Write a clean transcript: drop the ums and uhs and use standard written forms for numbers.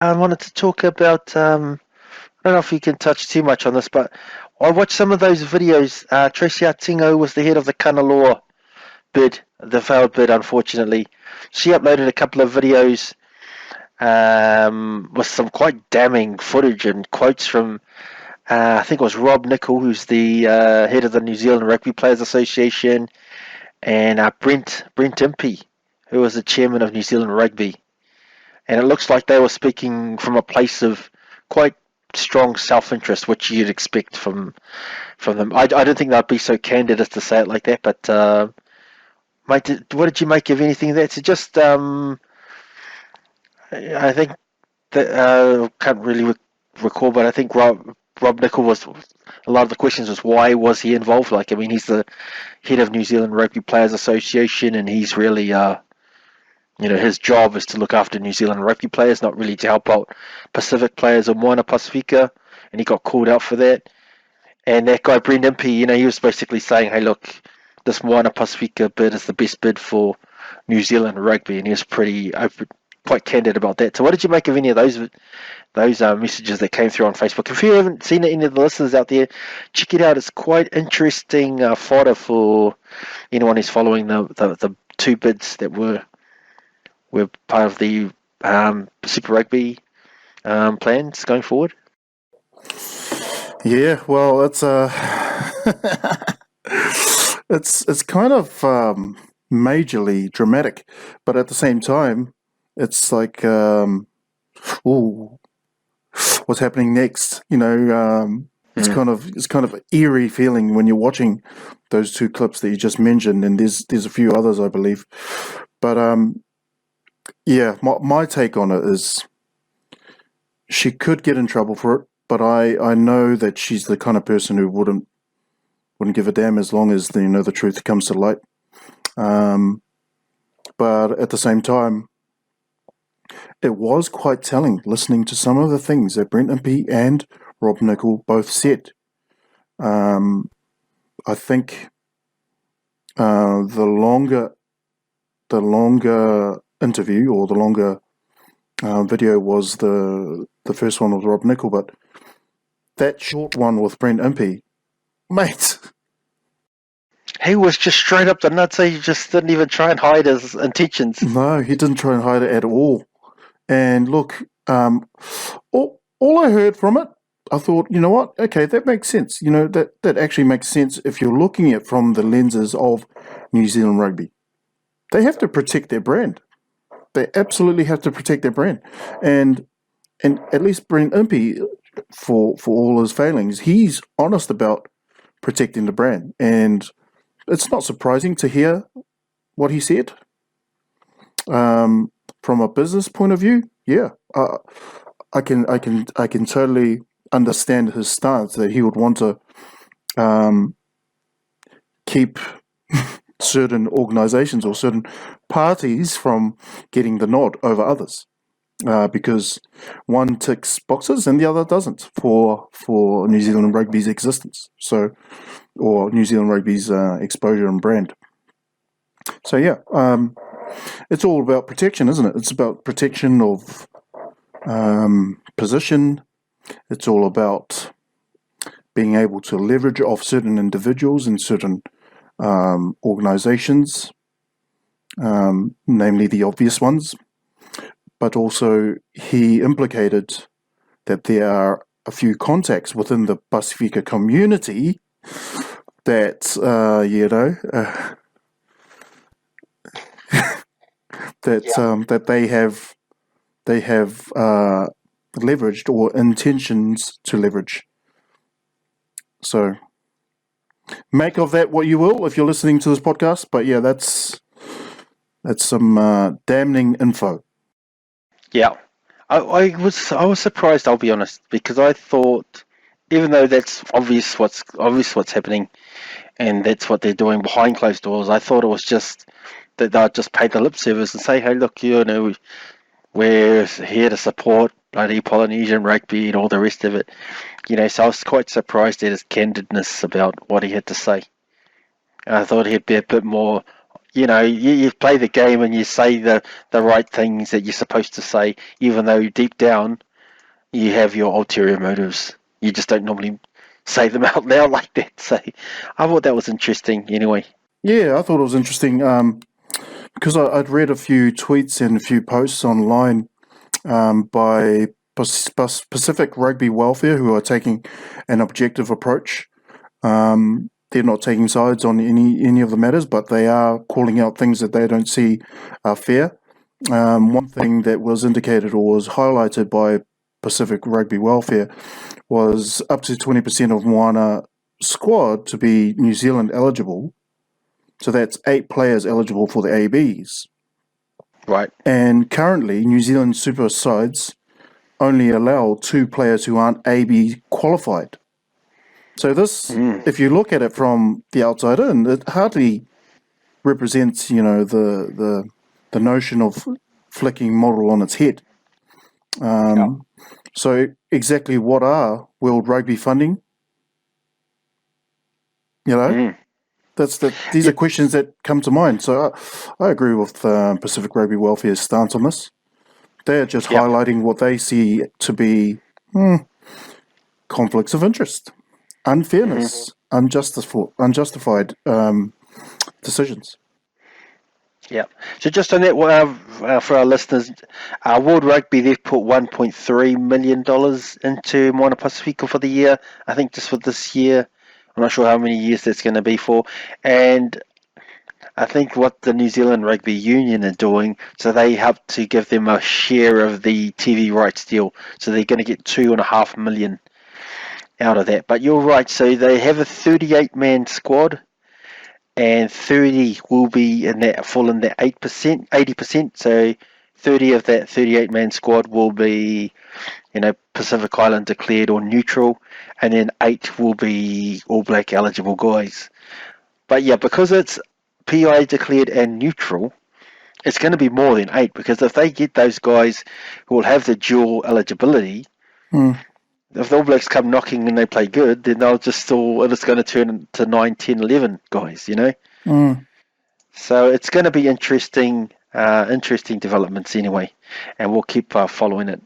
I wanted to talk about. I don't know if you can touch too much on this, but I watched some of those videos. Tracy Atiga was the head of the Kanaloa bid, the failed bid, unfortunately. She uploaded a couple of videos with some quite damning footage and quotes from, I think it was Rob Nichol, who's the head of the New Zealand Rugby Players Association, and Brent Impey, who was the chairman of New Zealand Rugby. And it looks like they were speaking from a place of quite strong self-interest, which you'd expect from them. I don't think they'd be so candid as to say it like that, but mate, what did you make of anything of that? So just, I think that can't really recall, but I think Rob Nichol was, a lot of the questions was why was he involved? Like, I mean, he's the head of New Zealand Rugby Players Association, and he's really, his job is to look after New Zealand rugby players, not really to help out Pacific players or Moana Pacifica, and he got called out for that. And that guy, Brent Impey, he was basically saying, hey, look, this Moana Pacifica bid is the best bid for New Zealand rugby, and he was pretty open, quite candid about that. So what did you make of any of those messages that came through on Facebook? If you haven't seen it, any of the listeners out there, check it out. It's quite interesting fodder for anyone who's following the two bids that were part of the Super Rugby plans going forward. Yeah, well, it's it's kind of majorly dramatic, but at the same time, it's like, ooh, what's happening next? It's kind of eerie feeling when you're watching those two clips that you just mentioned, and there's a few others, I believe. But yeah, my take on it is she could get in trouble for it, but I know that she's the kind of person who wouldn't give a damn as long as the truth comes to light. But at the same time, it was quite telling listening to some of the things that Brent Impey and Rob Nichol both said. I think the longer interview or the longer video was the first one with Rob Nichol, but that short one with Brent Impey, mate. He was just straight up the nuts. He just didn't even try and hide his intentions. No, he didn't try and hide it at all. And look, all I heard from it, I thought, you know what? Okay, that makes sense. That actually makes sense if you're looking at it from the lenses of New Zealand rugby. They have to protect their brand. They absolutely have to protect their brand. And at least Brent Impey, for all his failings, he's honest about protecting the brand. And it's not surprising to hear what he said. From a business point of view, yeah, I can totally understand his stance that he would want to keep certain organizations or certain parties from getting the nod over others, because one ticks boxes and the other doesn't for New Zealand rugby's existence. So, or New Zealand rugby's exposure and brand. So yeah, it's all about protection, isn't it? It's about protection of position. It's all about being able to leverage off certain individuals and certain organizations, namely the obvious ones. But also he implicated that there are a few contacts within the Pacifica community that, that they have leveraged or intentions to leverage. So make of that what you will if you're listening to this podcast. But yeah, that's some damning info. Yeah, I was surprised. I'll be honest, because I thought, even though that's obvious what's happening, and that's what they're doing behind closed doors, I thought it was just that they'd just pay the lip service and say, hey, look, we're here to support bloody Polynesian rugby and all the rest of it. So I was quite surprised at his candidness about what he had to say. And I thought he'd be a bit more, you play the game and you say the right things that you're supposed to say, even though deep down you have your ulterior motives. You just don't normally say them out loud like that. So I thought that was interesting anyway. Yeah, I thought it was interesting because I'd read a few tweets and a few posts online by Pacific Rugby Welfare, who are taking an objective approach. They're not taking sides on any of the matters, but they are calling out things that they don't see are fair. One thing that was indicated or was highlighted by Pacific Rugby Welfare was up to 20% of Moana squad to be New Zealand eligible. So that's 8 players eligible for the ABs. Right. And currently, New Zealand super sides only allow 2 players who aren't AB qualified. So this, if you look at it from the outside in, it hardly represents, the notion of flicking model on its head. So exactly what are World Rugby funding? These are questions that come to mind. So I agree with Pacific Rugby Welfare's stance on this. They are just highlighting what they see to be conflicts of interest, unfairness, unjustified decisions. Yeah. So just on that, for our listeners, World Rugby, they've put $1.3 million into Moana Pacifico for the year. I think just for this year. I'm not sure how many years that's going to be for. And I think what the New Zealand Rugby Union are doing, so they have to give them a share of the TV rights deal. So they're going to get $2.5 million out of that. But you're right. So they have a 38-man squad, and 30 will be in that 8%, 80%. So 30 of that 38-man squad will be, Pacific Island declared or neutral, and then 8 will be All Black eligible guys. But yeah, because it's PI declared and neutral, it's going to be more than 8, because if they get those guys who will have the dual eligibility, if the All Blacks come knocking and they play good, then it's going to turn into 9, 10, 11 guys, So it's going to be interesting developments anyway, and we'll keep following it.